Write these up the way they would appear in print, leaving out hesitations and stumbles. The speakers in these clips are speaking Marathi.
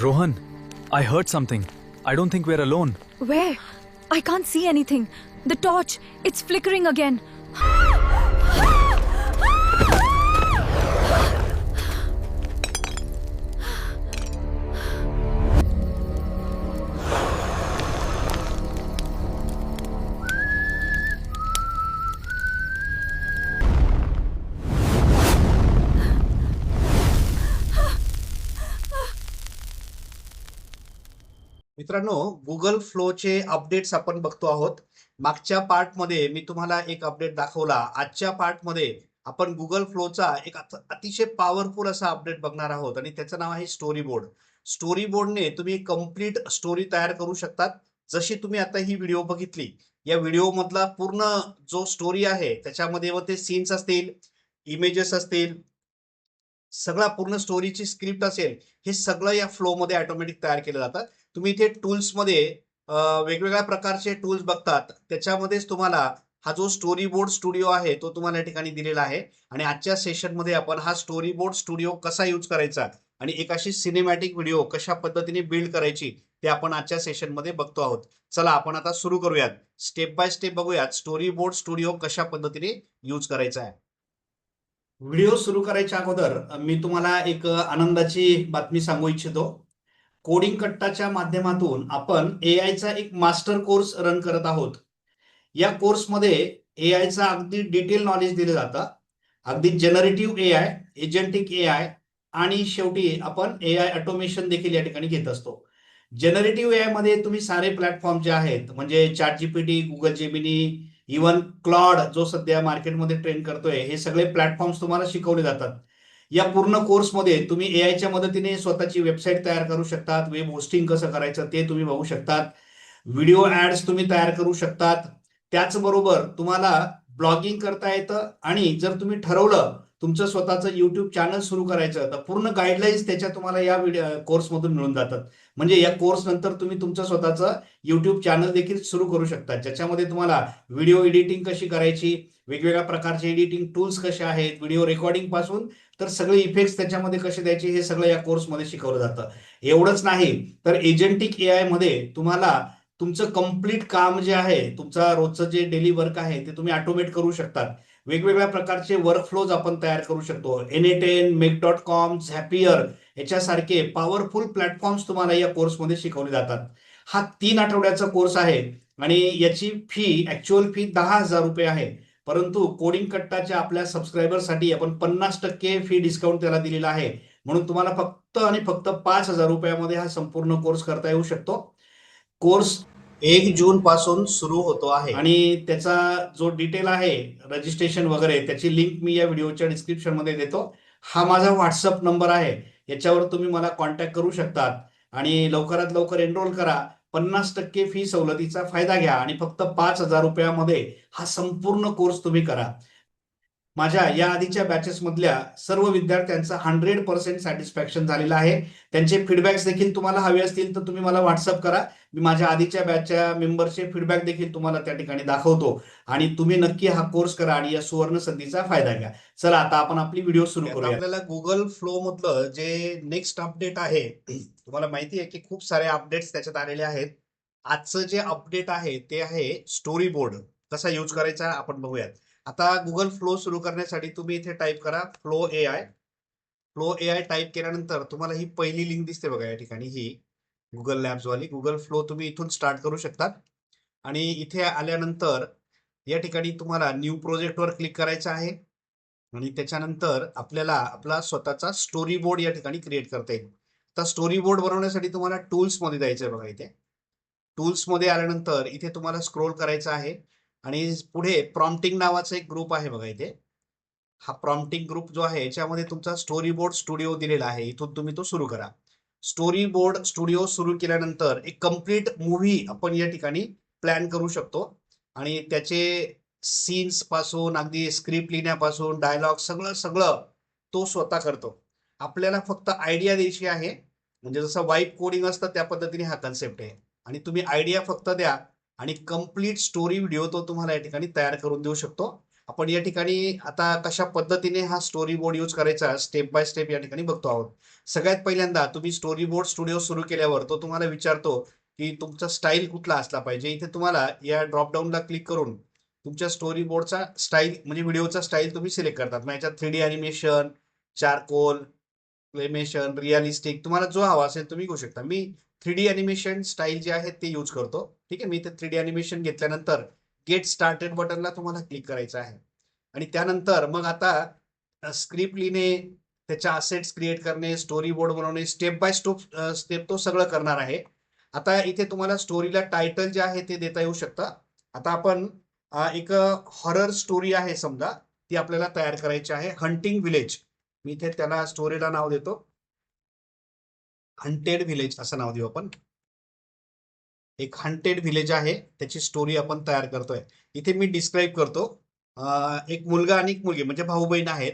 Rohan, I heard something. I don't think we're alone. Where? I can't see anything. The torch, it's flickering again. मित्रांनो, गुगल फ्लोचे अपडेट्स आपण बघतो आहोत. मागच्या पार्टमध्ये मी तुम्हाला एक अपडेट दाखवला. आजच्या पार्टमध्ये आपण गुगल फ्लोचा एक अतिशय पॉवरफुल असा अपडेट बघणार आहोत आणि त्याचं नाव आहे स्टोरी बोर्ड. स्टोरी बोर्डने तुम्ही कंप्लीट स्टोरी तयार करू शकतात. जशी तुम्ही आता ही व्हिडिओ बघितली, या व्हिडिओ मधला पूर्ण जो स्टोरी आहे त्याच्यामध्ये व ते सीन्स असतील, इमेजेस असतील, सगळा पूर्ण स्टोरीची स्क्रिप्ट असेल, हे सगळं या फ्लो मध्ये ऑटोमॅटिक तयार केलं जातं. तुम्ही इथे टूल्स मध्ये वेगवेगळ्या प्रकारचे टूल्स बघतात. त्याच्यामध्येच तुम्हाला हा जो स्टोरी बोर्ड स्टुडिओ आहे तो तुम्हाला या ठिकाणी दिलेला आहे. आणि आजच्या सेशन मध्ये आपण हा स्टोरी बोर्ड स्टुडिओ कसा यूज करायचा आणि एक अशी सिनेमॅटिक व्हिडिओ कशा पद्धतीने बिल्ड करायची ते आपण आजच्या सेशन मध्ये बघतो आहोत. चला आपण आता सुरू करूयात. स्टेप बाय स्टेप बघूयात स्टोरी बोर्ड स्टुडिओ कशा पद्धतीने यूज करायचा आहे. व्हिडिओ सुरू करायच्या अगोदर मी तुम्हाला एक आनंदाची बातमी सांगू इच्छितो. कोडिंग कट्टाच्या माध्यमातून आपण एआयचा एक मास्टर कोर्स रन करत आहोत. या कोर्समध्ये एआयचा अगदी डिटेल नॉलेज दिलं जातं. अगदी जनरेटिव्ह एआय, एजंटिक एआय आणि शेवटी आपण एआय ऑटोमेशन देखील या ठिकाणी घेत असतो. जनरेटिव्ह एआय मध्ये तुम्ही सारे प्लॅटफॉर्म जे आहेत म्हणजे chat GPT, Google Gemini, even Claude जो सध्या मार्केटमध्ये ट्रेंड करतोय, हे सगळे प्लॅटफॉर्म्स तुम्हाला शिकवले जातात. या पूर्ण कोर्समध्ये तुम्ही एआयच्या मदतीने स्वतःची वेबसाईट तयार करू शकतात. वेब होस्टिंग कसं करायचं ते तुम्ही बघू शकतात. व्हिडिओ ऍड्स तुम्ही तयार करू शकतात. त्याचबरोबर तुम्हाला ब्लॉगिंग करता येतं आणि जर तुम्ही ठरवलं तुमचं स्वतःचं युट्यूब चॅनल सुरू करायचं तर पूर्ण गाईडलाईन्स त्याच्या तुम्हाला या व्हिडिओ कोर्समधून मिळून जातात. म्हणजे या कोर्स नंतर तुम्ही तुमचं स्वतःचं युट्यूब चॅनल देखील सुरू करू शकता, ज्याच्यामध्ये तुम्हाला व्हिडिओ एडिटिंग कशी करायची, वेगवेगळ्या प्रकारचे एडिटिंग टूल्स कसे आहेत, व्हिडिओ रेकॉर्डिंग पासून तर सगळे इफेक्ट्स त्याच्यामध्ये कसे द्यायचे हे सगळं या कोर्समध्ये शिकवलं जातं. एवढंच नाही तर एजंटिक एआय मध्ये तुम्हाला तुमचं कंप्लीट काम जे आहे, तुमचा रोजचं जे डेली वर्क आहे ते तुम्ही ऑटोमेट करू शकतात. वेगवेगळ्या प्रकारचे वर्कफ्लोज आपण तयार करू शकतो. N8N, Make.com, Zapier याच्यासारखे पॉवरफुल प्लॅटफॉर्म्स तुम्हाला या कोर्समध्ये शिकवले जातात. हा 3 आठवड्याचा कोर्स आहे आणि याची फी, ऍक्च्युअल फी 10,000 रुपये आहे. परंतु कोडिंग कट्टाच्या आपल्या सबस्क्रायबरसाठी आपण 50% फी डिस्काउंट त्याला दिलेला आहे. म्हणून तुम्हाला फक्त आणि फक्त 5,000 रुपयामध्ये हा संपूर्ण कोर्स करता येऊ शकतो. कोर्स 1 जून पासून सुरू होतो आहे आणि त्याचा जो डिटेल आहे, रजिस्ट्रेशन वगैरे, त्याची लिंक मी या व्हिडिओच्या डिस्क्रिप्शन मध्ये देतो. हा माझा व्हॉट्सअप नंबर आहे, याच्यावर तुम्ही मला कॉन्टॅक्ट करू शकतात आणि लवकरात लवकर एनरोल करा. 50% फी सवलतीचा फायदा घ्या आणि फक्त 5,000 रुपयामध्ये हा संपूर्ण कोर्स तुम्ही करा. माझ्या या आधीच्या बॅचेस मधल्या सर्व विद्यार्थ्यांचा 100% सॅटिस्फॅक्शन झालेलं आहे. त्यांचे फीडबॅक्स देखील तुम्हाला हवे असतील तर तुम्ही मला व्हॉट्सअप करा. मी माझ्या आधीच्या बॅचच्या मेंबरचे फीडबॅक देखील तुम्हाला त्या ठिकाणी दाखवतो आणि तुम्ही नक्की हा कोर्स करा आणि या सुवर्ण संधीचा फायदा घ्या. चला आता आपण आपली व्हिडिओ सुरू करूया. आपल्याला गुगल फ्लो मधलं जे नेक्स्ट अपडेट आहे, तुम्हाला माहिती आहे की खूप सारे अपडेट्स त्याच्यात आलेले आहेत. आजचं जे अपडेट आहे ते आहे स्टोरी बोर्ड कसा यूज करायचा आपण बघूयात. आता गुगल फ्लो सुरू करण्यासाठी तुम्ही इथे टाईप करा flow AI. Flow AI type केल्यानंतर तुम्हाला ही पहिली लिंक दिसते बघा या ठिकाणी, ही गुगल लॅब्स वाली. गुगल फ्लो तुम्ही इथून स्टार्ट करू शकता आणि इथे आल्यानंतर या ठिकाणी तुम्हाला न्यू प्रोजेक्टवर क्लिक करायचं आहे आणि त्याच्यानंतर आपल्याला आपला स्वतःचा स्टोरी बोर्ड या ठिकाणी क्रिएट करता येईल. आता स्टोरी बोर्ड बनवण्यासाठी तुम्हाला टूल्स मध्ये जायचं आहे बघा. इथे टूल्स मध्ये आल्यानंतर इथे तुम्हाला स्क्रोल करायचं आहे आणि पुढे प्रॉम्प्टिंग नावाचा एक ग्रुप आहे बघा इथे. हा प्रॉम्प्टिंग ग्रुप जो आहे याच्यामध्ये तुमचा स्टोरी बोर्ड स्टुडिओ दिलेला आहे. इथून तुम्ही तो सुरू करा. स्टोरी बोर्ड स्टुडिओ सुरू केल्यानंतर एक कम्प्लीट मूव्ही आपण या ठिकाणी प्लॅन करू शकतो आणि त्याचे सीन्स पासून अगदी स्क्रिप्ट लिहिण्यापासून डायलॉग सगळं सगळं तो स्वतः करतो. आपल्याला फक्त आयडिया द्यायची आहे, म्हणजे जसं वाईब कोडिंग असतं त्या पद्धतीने हा कन्सेप्ट आहे. आणि तुम्ही आयडिया फक्त द्या आणि कम्प्लीट स्टोरी व्हिडिओ तो तुम्हाला या ठिकाणी तयार करून देऊ शकतो. आपण या ठिकाणी आता कशा पद्धतीने हा स्टोरी बोर्ड यूज करायचा स्टेप बाय स्टेप या ठिकाणी बघतो आहोत. सगळ्यात पहिल्यांदा तुम्ही स्टोरी बोर्ड स्टुडिओ सुरू केल्यावर तो तुम्हाला विचारतो की तुमचा स्टाईल कुठला असला पाहिजे. इथे तुम्हाला या ड्रॉप डाऊनला क्लिक करून तुमच्या स्टोरी बोर्डचा स्टाईल म्हणजे व्हिडिओचा स्टाईल तुम्ही सिलेक्ट करतात. मग याच्यात 3D animation, charcoal, claymation, realistic तुम्हाला जो हवा असेल तुम्ही घेऊ शकता. मी 3D अॅनिमेशन स्टाईल जे आहे ते यूज करतो. ठीक आहे. मी ते 3D अॅनिमेशन घेतल्यानंतर गेट स्टार्टेड बटनला तुम्हाला क्लिक करायचं आहे आणि त्यानंतर मग आता स्क्रिप्ट लिहिणे, त्याच्या असेट्स क्रिएट करणे, स्टोरी बोर्ड बनवणे, स्टेप बाय स्टेप तो सगळं करणार आहे. आता इथे तुम्हाला स्टोरीला टायटल जे आहे ते देता येऊ शकतं. आता आपण एक हॉरर स्टोरी आहे समजा, ती आपल्याला तयार करायची आहे. Hunting village. मी इथे त्याला स्टोरीला नाव देतो हंटेड विलेज असं नाव देऊ आपण. एक हंटेड विलेज आहे, त्याची स्टोरी आपण तयार करतोय. इथे मी डिस्क्राईब करतो. एक मुलगा आणि एक मुलगी म्हणजे भाऊ बहीण आहेत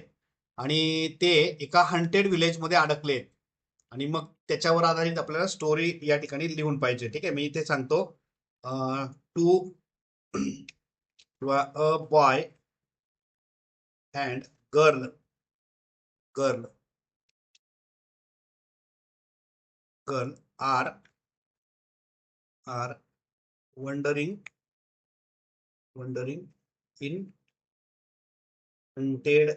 आणि ते एका हंटेड विलेज मध्ये अडकलेत आणि मग त्याच्यावर आधारित आपल्याला स्टोरी या ठिकाणी लिहून पाहिजे. ठीक आहे. मी इथे सांगतो टू किंवा a boy and girl girl girl are are wandering in haunted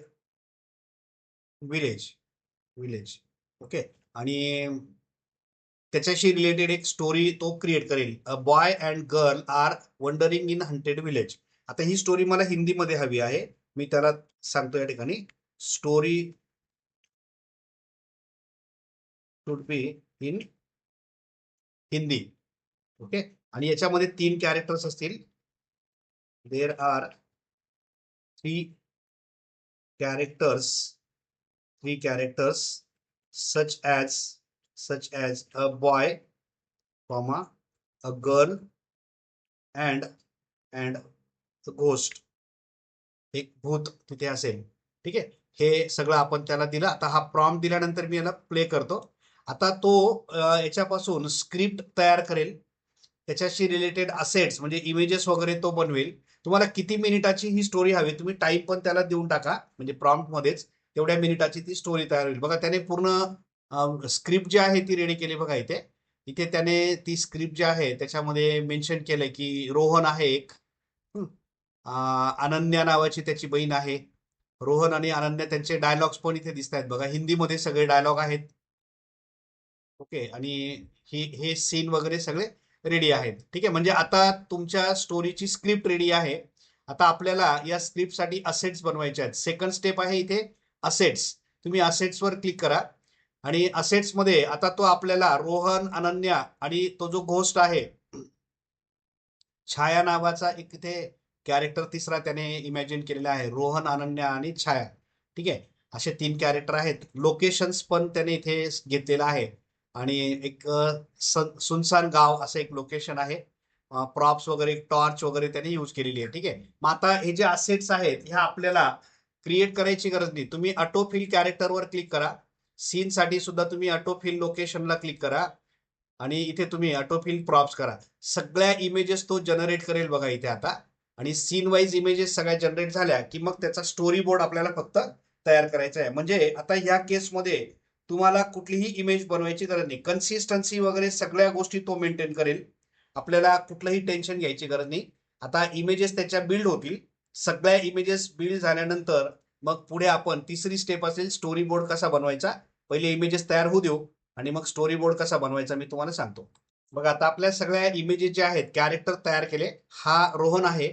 village. Okay. आणि त्याच्याशी रिलेटेड एक स्टोरी तो क्रिएट करेल. A boy and girl are wandering in haunted village. आता ही स्टोरी मला हिंदीमध्ये हवी आहे. मी त्याला सांगतो या ठिकाणी story should be in Hindi. Okay. आणि याच्यामध्ये 3 कॅरेक्टर्स असतील. There are 3 characters such as a boy, comma, a girl and the ghost. एक भूत तिथे असेल. ठीक आहे. हे सगळं आपण त्याला दिलं. आता हा प्रॉम्प्ट दिल्यानंतर मी याला प्ले करतो. आता तो याच्यापासून स्क्रिप्ट तयार करेल. त्याच्याशी रिलेटेड असेट्स म्हणजे इमेजेस वगैरे तो बनवेल. तुम्हाला किती मिनिटाची ही स्टोरी हवी तुम्ही टाईप पण त्याला देऊन टाका. म्हणजे प्रॉम्प्ट मध्येच तेवढ्या मिनिटाची ती स्टोरी तयार होईल. बघा त्याने पूर्ण स्क्रिप्ट जी आहे ती रेडी केली बघा इथे. इथे त्याने ती स्क्रिप्ट जी आहे त्याच्यामध्ये मेन्शन केलंय की रोहन आहे एक. अनन्या नावाची त्याची बहीण आहे. रोहन आणि अनन्या त्यांचे डायलॉग्स पण इथे दिसत आहेत बघा. हिंदीमध्ये सगळे डायलॉग आहेत. ओके. आणि हे सीन वगैरे सगळे रेडी आहेत. ठीक आहे. म्हणजे आता तुमच्या स्टोरीची स्क्रिप्ट रेडी आहे. आता आपल्याला या स्क्रिप्टसाठी असेट्स बनवायचे आहेत. सेकंड स्टेप आहे इथे असेट्स. तुम्ही असेट्सवर क्लिक करा आणि असेट्समध्ये आता तो आपल्याला रोहन, अनन्या आणि तो जो घोस्ट आहे छाया नावाचा एक इथे कॅरेक्टर तिसरा त्याने इमॅजिन केलेला आहे. रोहन, अनन्या आणि छाया. ठीक आहे. असे 3 कॅरेक्टर आहेत. लोकेशन्स पण त्याने इथे घेतलेलं आहे आणि एक सुनसान गाव असं एक लोकेशन आहे. प्रॉप्स वगैरे टॉर्च वगैरे त्याने यूज केलेली आहे. ठीक आहे. मग आता हे जे असेट्स आहेत ह्या आपल्याला क्रिएट करायची गरज नाही. तुम्ही ऑटोफिल कॅरेक्टरवर क्लिक करा. सीन साठी सुद्धा तुम्ही ऑटोफिल लोकेशनला क्लिक करा आणि इथे तुम्ही ऑटोफिल प्रॉप्स करा. सगळ्या इमेजेस तो जनरेट करेल बघा इथे आता. आणि सीन वाईज इमेजेस सगळ्या जनरेट झाल्या की मग त्याचा स्टोरी बोर्ड आपल्याला फक्त तयार करायचा आहे. म्हणजे आता ह्या केसमध्ये तुम्हाला कुठलीही इमेज बनवायची गरज नाही. कन्सिस्टन्सी वगैरे सगळ्या गोष्टी तो मेंटेन करेल. आपल्याला कुठलंही टेन्शन घ्यायची गरज नाही. आता इमेजेस त्याच्या बिल्ड होतील. सगळ्या इमेजेस बिल्ड झाल्यानंतर मग पुढे आपण तिसरी स्टेप असेल स्टोरी बोर्ड कसा बनवायचा. पहिले इमेजेस तयार होऊ देऊ आणि मग स्टोरी बोर्ड कसा बनवायचा मी तुम्हाला सांगतो. बघा आता आपल्या सगळ्या इमेजेस जे आहेत कॅरेक्टर तयार केले. हा रोहन आहे,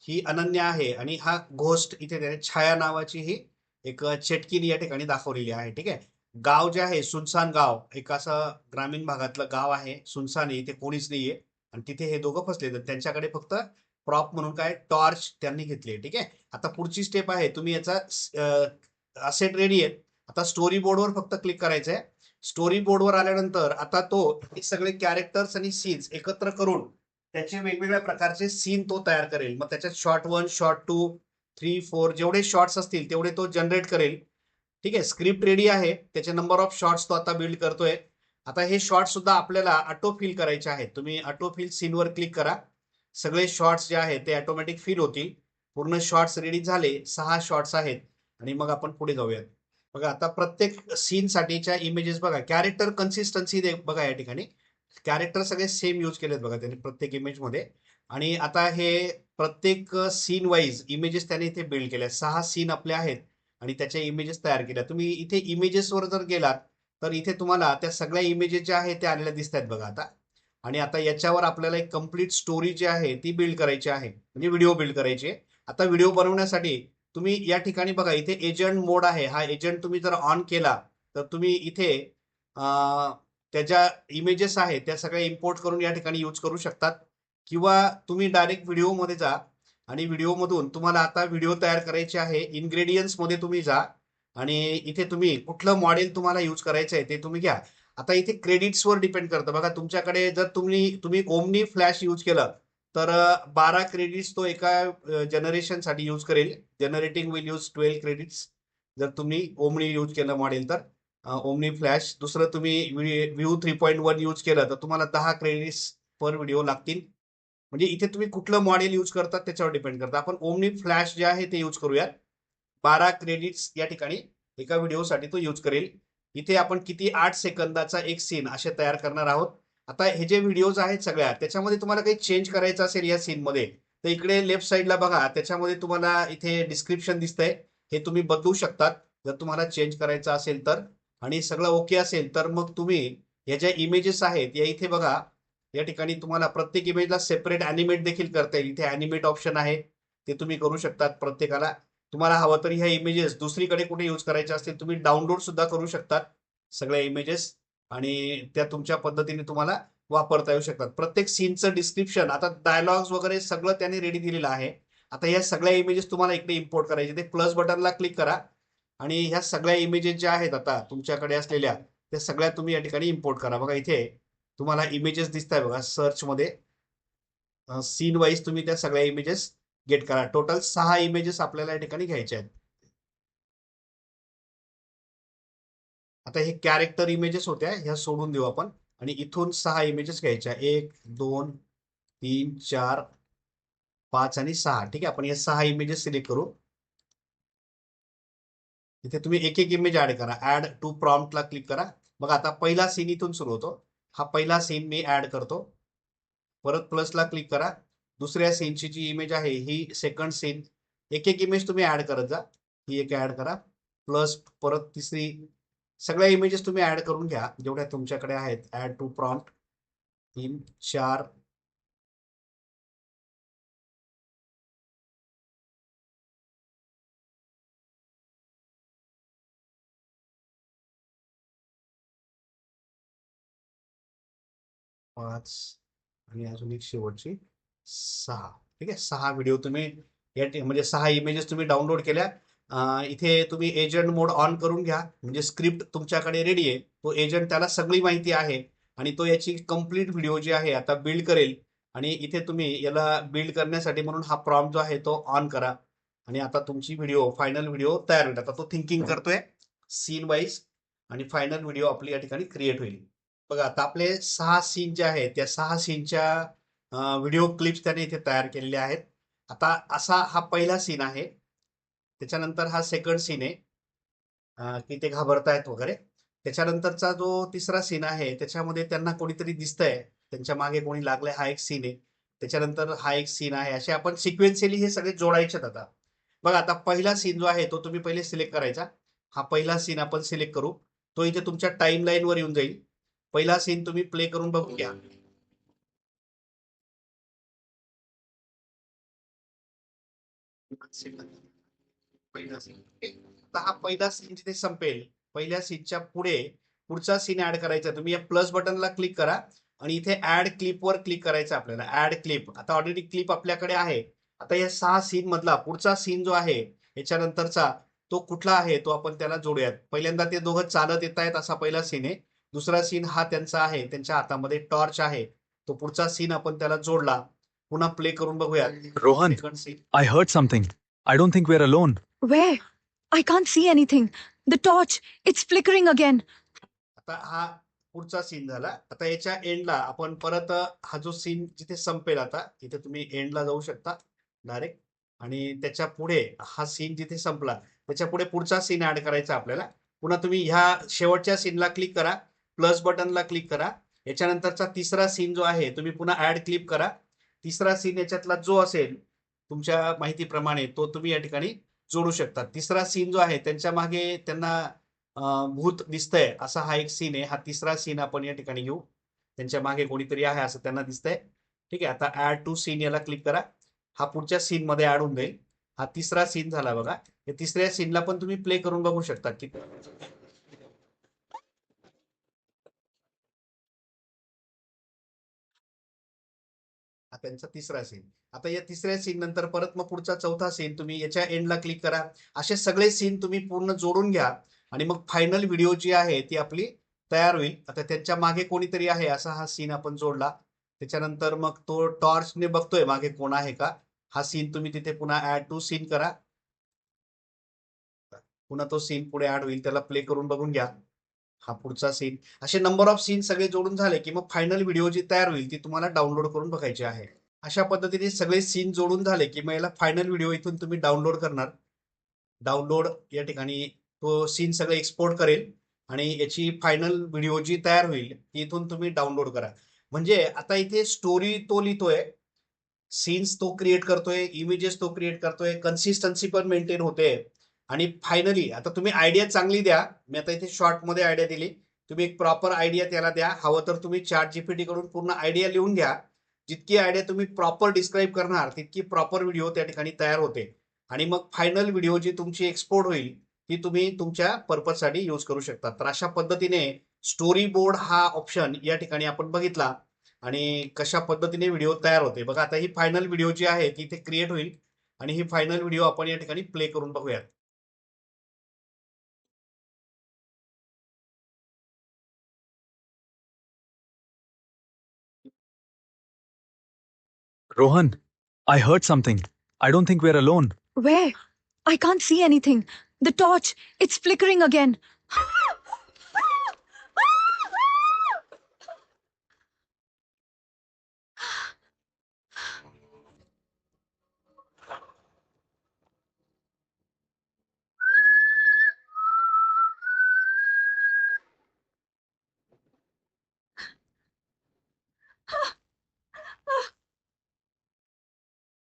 ही अनन्या आहे आणि हा घोस्ट इथे त्याने छाया नावाची ही एक चेटकीन या ठिकाणी दाखवलेली आहे. ठीक आहे. गाव जे आहे सुनसान गाव, एक असं ग्रामीण भागातलं गाव आहे. सुनसान आहे, इथे कोणीच नाहीये आणि तिथे हे दोघं फसले. तर त्यांच्याकडे फक्त प्रॉप म्हणून काय टॉर्च त्यांनी घेतली. ठीक आहे. आता पुढची स्टेप आहे तुम्ही याचा असेट रेडी आहे. आता स्टोरी बोर्डवर फक्त क्लिक करायचं आहे. स्टोरी बोर्डवर आल्यानंतर आता तो हे सगळे कॅरेक्टर्स आणि सीन्स एकत्र करून त्याचे वेगवेगळ्या प्रकारचे सीन तो तयार करेल. मग त्याच्यात शॉर्ट 1, शॉर्ट 2, 3, 4 जेवढे शॉर्ट्स असतील तेवढे तो जनरेट करेल. ठीक आहे. स्क्रिप्ट रेडी आहे. त्याचे नंबर ऑफ शॉर्ट्स तो आता बिल्ड करतोय. आता हे शॉर्ट्स सुद्धा आपल्याला ऑटो फिल करायचे आहेत. तुम्ही ऑटो फिल सीनवर क्लिक करा. सगळे शॉर्ट्स जे आहेत ते ऑटोमॅटिक फिल होतील पूर्ण शॉर्ट्स रेडी झाले, 6 शॉर्ट्स आहेत आणि मग आपण पुढे जाऊयात. बघा आता प्रत्येक सीन साठीच्या इमेजेस बघा, कॅरेक्टर कन्सिस्टन्सी बघा या ठिकाणी. कॅरेक्टर सगळे सेम यूज केलेत बघा त्यांनी प्रत्येक इमेजमध्ये. आणि आता हे प्रत्येक सीन वाईज इमेजेस त्याने इथे बिल्ड केल्या. 6 सीन आपले आहेत आणि त्याच्या इमेजेस तयार केल्या. तुम्ही इथे इमेजेसवर जर गेलात तर इथे तुम्हाला त्या सगळ्या इमेजेस ज्या आहेत त्या आलेल्या दिसत आहेत बघा आता. आणि आता याच्यावर आपल्याला एक कंप्लीट स्टोरी जी आहे ती बिल्ड करायची आहे, म्हणजे व्हिडिओ बिल्ड करायची आहे. आता व्हिडिओ बनवण्यासाठी तुम्ही या ठिकाणी बघा इथे एजंट मोड आहे. हा एजंट तुम्ही जर ऑन केला तर तुम्ही इथे त्याच्या इमेजेस आहेत त्या सगळ्या इम्पोर्ट करून या ठिकाणी यूज करू शकतात. किंवा तुम्ही डायरेक्ट व्हिडिओमध्ये जा आणि व्हिडिओमधून तुम्हाला आता व्हिडिओ तयार करायचे आहे. इन्ग्रेडियंट्स मध्ये तुम्ही जा आणि इथे तुम्ही कुठलं मॉडेल तुम्हाला यूज करायचं आहे ते तुम्ही घ्या. आता इथे क्रेडिट्सवर डिपेंड करतं बघा. तुमच्याकडे जर तुम्ही ओमनी फ्लॅश यूज केलं तर 12 क्रेडिट्स तो एका जनरेशनसाठी यूज करेल. जनरेटिंग विल यूज 12 क्रेडिट्स जर तुम्ही ओमनी यूज केलं मॉडेल तर. Omni flash. दुसरं तुम्ही व्ह्यू 3.1 यूज केलं तर तुम्हाला 10 क्रेडिट्स पर व्हिडिओ लागतील. म्हणजे इथे तुम्ही कुठलं मॉडेल यूज करतात त्याच्यावर डिपेंड करतं. आपण ओमनी फ्लॅश जे आहे ते यूज करूयात. 12 क्रेडिट्स या ठिकाणी एका व्हिडिओसाठी तो यूज करेल. इथे आपण किती 8 सेकंदाचा एक सीन असे तयार करणार आहोत. आता हे जे व्हिडिओज आहेत सगळ्या त्याच्यामध्ये तुम्हाला काही चेंज करायचं असेल या सीन मध्ये तर इकडे लेफ्ट साईडला बघा त्याच्यामध्ये तुम्हाला इथे डिस्क्रिप्शन दिसतंय. हे तुम्ही बदलू शकतात जर तुम्हाला चेंज करायचं असेल तर. आणि सगळं ओके असेल तर मग तुम्ही या ज्या इमेजेस आहेत या इथे बघा या ठिकाणी तुम्हाला प्रत्येक इमेजला सेपरेट अॅनिमेट देखील करता येईल. इथे अॅनिमेट ऑप्शन आहे ते तुम्ही करू शकतात. प्रत्येकाला तुम्हाला हवं तर ह्या इमेजेस दुसरीकडे कुठे यूज करायचे असतील तुम्ही डाउनलोड सुद्धा करू शकतात सगळ्या इमेजेस आणि त्या तुमच्या पद्धतीने तुम्हाला वापरता येऊ शकतात. प्रत्येक सीनचं डिस्क्रिप्शन आता डायलॉग्स वगैरे सगळं त्याने रेडी दिलेलं आहे. आता या सगळ्या इमेजेस तुम्हाला इकडे इम्पोर्ट करायचे ते प्लस बटनला क्लिक करा आणि ह्या सगळ्या इमेजेस ज्या आहेत आता तुमच्याकडे असलेल्या त्या सगळ्या तुम्ही या ठिकाणी इम्पोर्ट करा. बघा इथे तुम्हाला इमेजेस दिसत आहे बघा सर्च मध्ये. सीन वाईज तुम्ही त्या सगळ्या इमेजेस गेट करा. टोटल 6 इमेजेस आपल्याला या ठिकाणी घ्यायचे आहेत. आता हे कॅरेक्टर इमेजेस होत्या ह्या सोडून देऊ आपण आणि इथून 6 इमेजेस घ्यायच्या. 1 2 3 4 5 आणि 6. ठीक आहे, आपण या 6 इमेजेस सिलेक्ट करू. इथे तुम्ही एक एक इमेज ऍड करा. ऍड टू प्रॉम्प्टला क्लिक करा. बघा आता पहिला सीन इथून सुरू होतो. हा पहिला सीन मी ऍड करतो. परत प्लसला क्लिक करा. दुसऱ्या सीनची जी इमेज आहे ही सेकंड सीन. एक एक इमेज तुम्ही ऍड करत जा. ही एक ऍड करा. प्लस परत तिसरी. सगळ्या इमेजेस तुम्ही ऍड करून घ्या जेवढ्या तुमच्याकडे आहेत. ऍड टू प्रॉम्प्ट 3 4 5 आणि अजून एक शेवटची 6. ठीक आहे, 6 व्हिडिओ तुम्ही म्हणजे 6 इमेजेस तुम्ही डाउनलोड केल्या. इथे तुम्ही एजंट मोड ऑन करून घ्या म्हणजे स्क्रिप्ट तुमच्याकडे रेडी आहे. तो एजंट त्याला सगळी माहिती आहे आणि तो याची कंप्लीट व्हिडिओ जी आहे आता बिल्ड करेल. आणि इथे तुम्ही याला बिल्ड करण्यासाठी म्हणून हा प्रॉम्प्ट जो आहे तो ऑन करा आणि आता तुमची व्हिडिओ फायनल व्हिडिओ तयार होईल. आता तो थिंकिंग करतोय सीन वाईज आणि फायनल व्हिडिओ आपली या ठिकाणी क्रिएट होईल. बघा आता आपले 6 सीन जे आहेत त्या 6 सीनच्या व्हिडिओ क्लिप्स त्याने इथे तयार केलेल्या आहेत. आता असा हा पहिला सीन आहे. त्याच्यानंतर हा सेकंड सीन आहे की ते घाबरतायत वगैरे. त्याच्यानंतरचा जो तिसरा सीन आहे त्याच्यामध्ये त्यांना कोणीतरी दिसतंय, त्यांच्या मागे कोणी लागलंय, हा एक सीन आहे. त्याच्यानंतर हा एक सीन आहे. असे आपण सिक्वेन्शियली हे सगळे जोडायचे आता. बघा आता पहिला सीन जो आहे तो तुम्ही पहिले सिलेक्ट करायचा. हा पहिला सीन आपण सिलेक्ट करू. तो इथे तुमच्या टाइम लाईन वर येऊन जाईल. पहिला सीन तुम्ही प्ले करून बघू घ्या. पहिला सीन. आता हा पहिला सीन जिथे संपेल पहिल्या सीनच्या पुढे पुढचा सीन ऍड करायचा. तुम्ही या प्लस बटनला क्लिक करा आणि इथे ऍड क्लिप वर क्लिक करायचं आपल्याला. Add clip. आता ऑलरेडी क्लिप आपल्याकडे आहे. आता या 6 सीन मधला पुढचा सीन जो आहे याच्यानंतरचा तो कुठला आहे तो आपण त्याला जोडूयात. पहिल्यांदा ते दोघं चालत येत आहेत असा पहिला सीन आहे. दुसरा सीन हा त्यांचा आहे, त्यांच्या हातामध्ये टॉर्च आहे. तो पुढचा सीन आपण त्याला जोडला. पुन्हा प्ले करून बघूयात. Rohan, second scene. I heard something. I don't think we're alone. Where? I can't see anything. The torch, it's flickering again. आता हा पुढचा सीन झाला. आता याच्या एंडला आपण परत हा जो सीन जिथे संपेल आता इथे तुम्ही एंडला जाऊ शकता डायरेक्ट. आणि त्याच्या पुढे हा सीन जिथे संपला त्याच्या पुढे पुढचा सीन ऍड करायचा आपल्याला. पुन्हा तुम्ही ह्या शेवटच्या सीनला क्लिक करा, प्लस बटनला क्लिक करा. याच्यानंतरचा तिसरा सीन जो आहे तुम्ही पुन्हा ऍड क्लिक करा. तिसरा सीन याच्यातला जो असेल तुमच्या माहितीप्रमाणे तो तुम्ही या ठिकाणी जोडू शकता. तिसरा सीन जो आहे त्यांच्या मागे त्यांना भूत दिसतंय असा हा एक सीन आहे. हा तिसरा सीन आपण या ठिकाणी घेऊ. त्यांच्या मागे कोणीतरी आहे असं त्यांना दिसतंय. ठीक आहे, आता ऍड टू सीन याला क्लिक करा. हा पुढच्या सीन मध्ये ऍड होऊन जाईल. हा तिसरा सीन झाला बघा. या तिसऱ्या सीनला पण तुम्ही प्ले करून बघू शकता की हा त्यांचा तिसरा सीन. आता या तिसऱ्या सीन नंतर परत मग पुढचा चौथा सीन तुम्ही याच्या एंडला क्लिक करा. असे सगळे सीन तुम्ही पूर्ण जोडून घ्या आणि मग फायनल व्हिडिओ जी आहे ती आपली तयार होईल. आता त्यांच्या मागे कोणीतरी आहे असा हा सीन आपण जोडला. त्याच्यानंतर मग तो टॉर्चने बघतोय मागे कोण आहे का, हा सीन तुम्ही तिथे पुन्हा ऍड टू सीन करा. पुन्हा तो सीन पुढे ऍड होईल, त्याला प्ले करून बघून घ्या. हा पुढचा सीन. असे नंबर ऑफ सीन सगळे जोडून झाले की मग फायनल व्हिडिओ जी तयार होईल ती तुम्हाला डाउनलोड करून बघायची आहे. अशा पद्धतीने सगळे सीन जोडून झाले की मग याला फायनल व्हिडिओ इथून तुम्ही डाउनलोड करणार. डाउनलोड या ठिकाणी तो सीन सगळं एक्सपोर्ट करेल आणि याची फायनल व्हिडिओ जी तयार होईल ती इथून तुम्ही डाउनलोड करा. म्हणजे आता इथे स्टोरी तो लिहितोय, सीन्स तो क्रिएट करतोय, इमेजेस तो क्रिएट करतोय, कन्सिस्टन्सी पण मेंटेन होते. आणि फायनली आता तुम्ही आयडिया चांगली द्या. मी आता इथे शॉर्ट मध्ये आयडिया दिली. तुम्ही एक प्रॉपर आयडिया त्याला द्या. हवं तर तुम्ही चॅट जीपीटी कडून पूर्ण आयडिया लिहून घ्या. जितकी आयडिया तुम्ही प्रॉपर डिस्क्राईब करणार तितकी प्रॉपर व्हिडिओ त्या ठिकाणी तयार होते. आणि मग फायनल व्हिडिओ जी तुमची एक्सपोर्ट होईल ती तुम्ही तुमच्या पर्पजसाठी यूज करू शकता. तर अशा पद्धतीने स्टोरी बोर्ड हा ऑप्शन या ठिकाणी आपण बघितला आणि कशा पद्धतीने व्हिडिओ तयार होते. बघा आता ही फायनल व्हिडिओ जी आहे ती इथे क्रिएट होईल आणि ही फायनल व्हिडिओ आपण या ठिकाणी प्ले करून बघूयात. Rohan, I heard something. I don't think we're alone. Where? I can't see anything. The torch, it's flickering again.